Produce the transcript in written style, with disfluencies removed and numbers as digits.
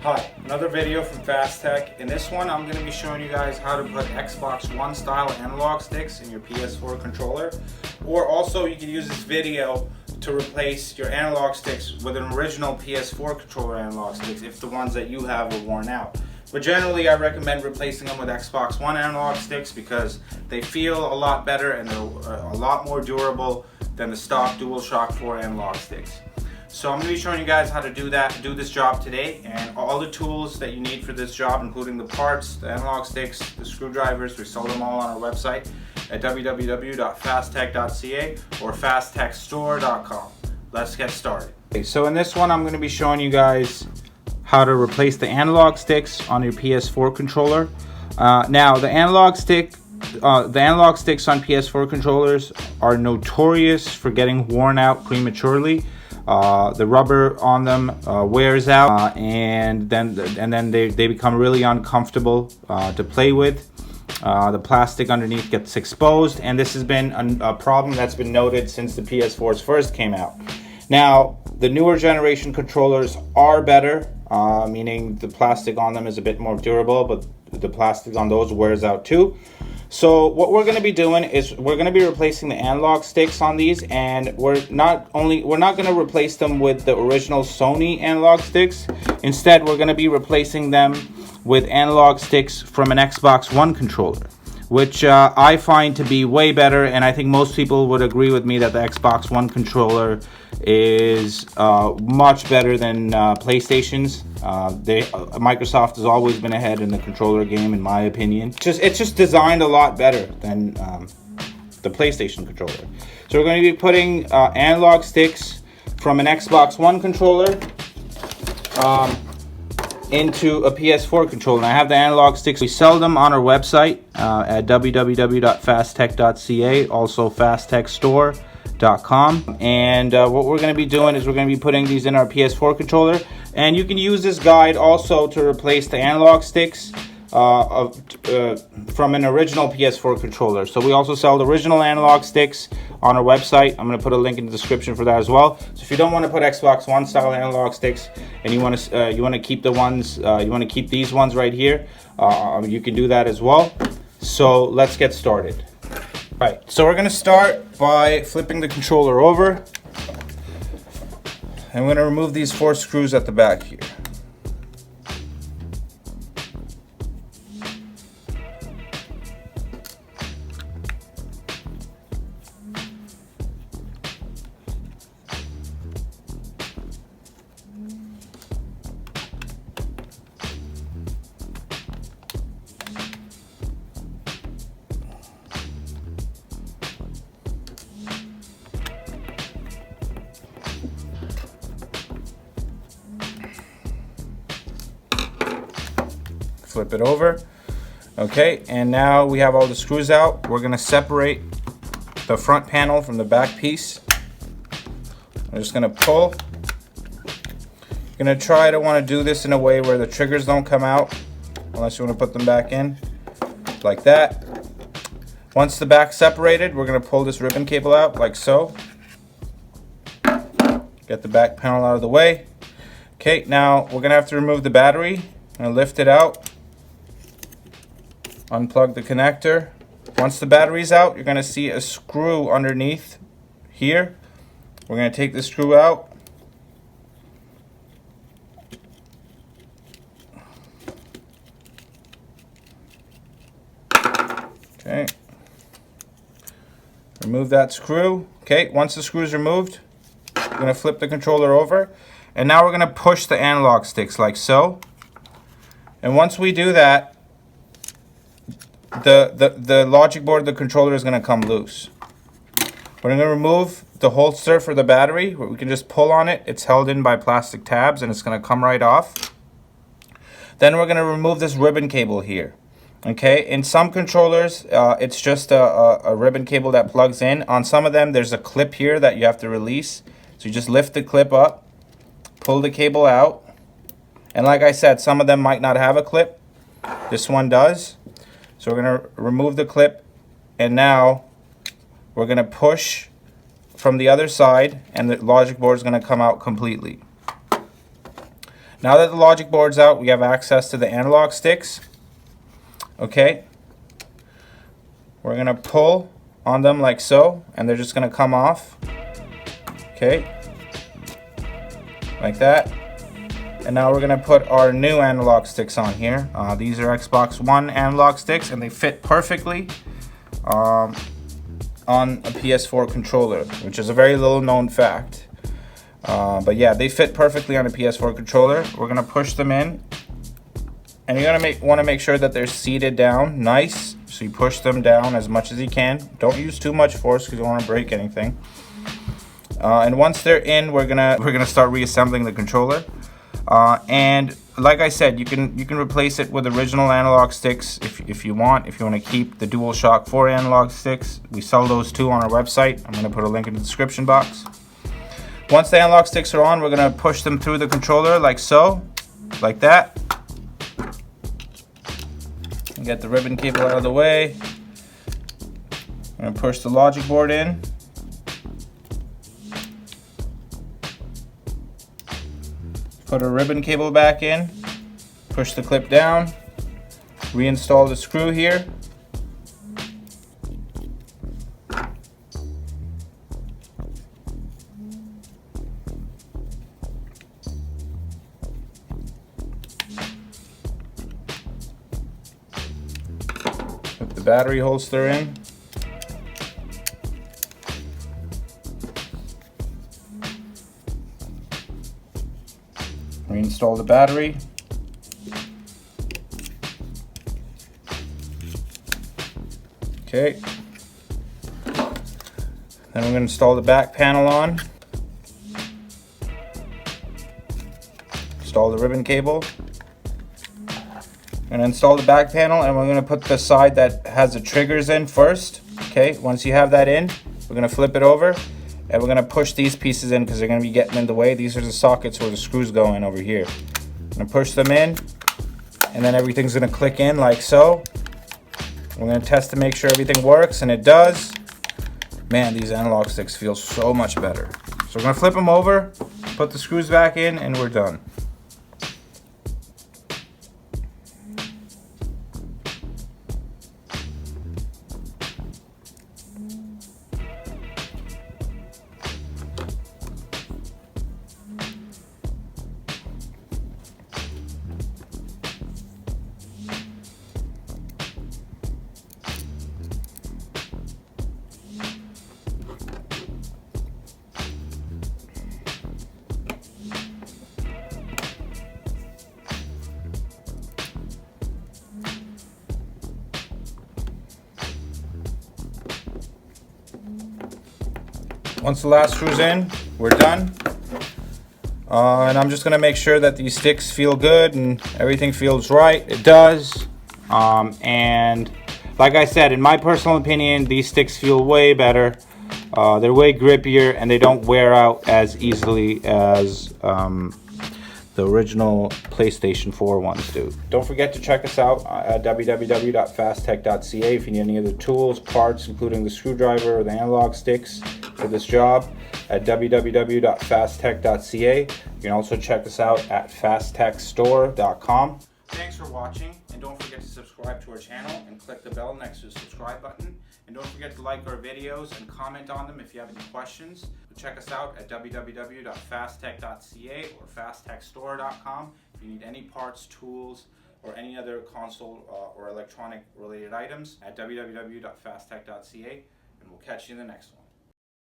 Hi, another video from Fast Tech. In this one, I'm going to be showing you guys how to put Xbox One style analog sticks in your PS4 controller. Or also, you can use this video to replace your analog sticks with an original PS4 controller analog sticks if the ones that you have are worn out. But generally, I recommend replacing them with Xbox One analog sticks because they feel a lot better and they're a lot more durable than the stock DualShock 4 analog sticks. So I'm going to be showing you guys how to do this job today, and all the tools that you need for this job, including the parts, the analog sticks, the screwdrivers. We sell them all on our website at www.fasttech.ca or fasttechstore.com. Let's get started. Okay, so in this one, I'm going to be showing you guys how to replace the analog sticks on your PS4 controller. Now, the analog sticks on PS4 controllers are notorious for getting worn out prematurely. The rubber on them wears out, and then they become really uncomfortable to play with. The plastic underneath gets exposed, and this has been a problem that's been noted since the PS4s first came out. Now, the newer generation controllers are better, meaning the plastic on them is a bit more durable, but the plastic on those wears out too. So what we're going to be doing is we're going to be replacing the analog sticks on these, and we're not going to replace them with the original Sony analog sticks. Instead, we're going to be replacing them with analog sticks from an Xbox One controller, which I find to be way better, and I think most people would agree with me that the Xbox One controller is much better than PlayStation's. Microsoft has always been ahead in the controller game, in my opinion. It's just designed a lot better than the PlayStation controller. So we're going to be putting analog sticks from an Xbox One controller into a PS4 controller. And I have the analog sticks. We sell them on our website at www.fasttech.ca, also fasttechstore.com. And what we're going to be doing is we're going to be putting these in our PS4 controller. And you can use this guide also to replace the analog sticks from an original PS4 controller. So we also sell the original analog sticks on our website. I'm going to put a link in the description for that as well. So if you don't want to put Xbox One style analog sticks and you want to keep the ones you want to keep these ones right here, you can do that as well. So let's get started. All right, so we're going to start by flipping the controller over. I'm going to remove these 4 screws at the back here. Flip it over. Okay, and now we have all the screws out. We're going to separate the front panel from the back piece. I'm just going to pull. You're going to try to want to do this in a way where the triggers don't come out, unless you want to put them back in, like that. Once the back's separated, we're going to pull this ribbon cable out, like so. Get the back panel out of the way. Okay, now we're going to have to remove the battery. I'm going to lift it out. Unplug the connector. Once the battery's out, you're going to see a screw underneath here. We're going to take the screw out. Okay. Remove that screw. Okay, once the screw is removed, we're going to flip the controller over. And now we're going to push the analog sticks like so. And once we do that, the logic board of the controller is going to come loose. We're going to remove the holster for the battery. We can just pull on it. It's held in by plastic tabs and it's going to come right off. Then we're going to remove this ribbon cable here. Okay, in some controllers, it's just a ribbon cable that plugs in. On some of them, there's a clip here that you have to release. So you just lift the clip up, pull the cable out. And like I said, some of them might not have a clip. This one does. So we're going to remove the clip, and now we're going to push from the other side, and the logic board is going to come out completely. Now that the logic board's out, we have access to the analog sticks. Okay. We're going to pull on them like so, and they're just going to come off. Okay. Like that. And now we're going to put our new analog sticks on here. These are Xbox One analog sticks, and they fit perfectly on a PS4 controller, which is a very little known fact. But yeah, they fit perfectly on a PS4 controller. We're going to push them in. And you're going to want to make sure that they're seated down nice. So you push them down as much as you can. Don't use too much force because you don't want to break anything. And once they're in, we're gonna start reassembling the controller. And like I said, you can replace it with original analog sticks if you want. If you want to keep the DualShock 4 analog sticks, we sell those too on our website. I'm gonna put a link in the description box. Once the analog sticks are on, we're gonna push them through the controller like so, like that. And get the ribbon cable out of the way. I'm gonna push the logic board in. Put a ribbon cable back in, push the clip down, reinstall the screw here. Put the battery holster in. Reinstall the battery. Okay. Then we're going to install the back panel on. Install the ribbon cable. And install the back panel, and we're going to put the side that has the triggers in first. Okay, once you have that in, we're going to flip it over. And we're going to push these pieces in because they're going to be getting in the way. These are the sockets where the screws go in over here. I'm going to push them in, and then everything's going to click in like so. We're going to test to make sure everything works, and it does. Man, these analog sticks feel so much better. So we're going to flip them over, put the screws back in, and we're done. Once the last screw's in, we're done. And I'm just gonna make sure that these sticks feel good and everything feels right. It does. And like I said, in my personal opinion, these sticks feel way better. They're way grippier, and they don't wear out as easily as the original PlayStation 4 ones do. Don't forget to check us out at www.fasttech.ca if you need any other tools, parts, including the screwdriver or the analog sticks for this job at www.fasttech.ca. You can also check us out at fasttechstore.com. Thanks for watching, and don't forget to subscribe to our channel and click the bell next to the subscribe button. And don't forget to like our videos and comment on them if you have any questions. Check us out at www.fasttech.ca or fasttechstore.com if you need any parts, tools, or any other console or electronic related items at www.fasttech.ca. And we'll catch you in the next one.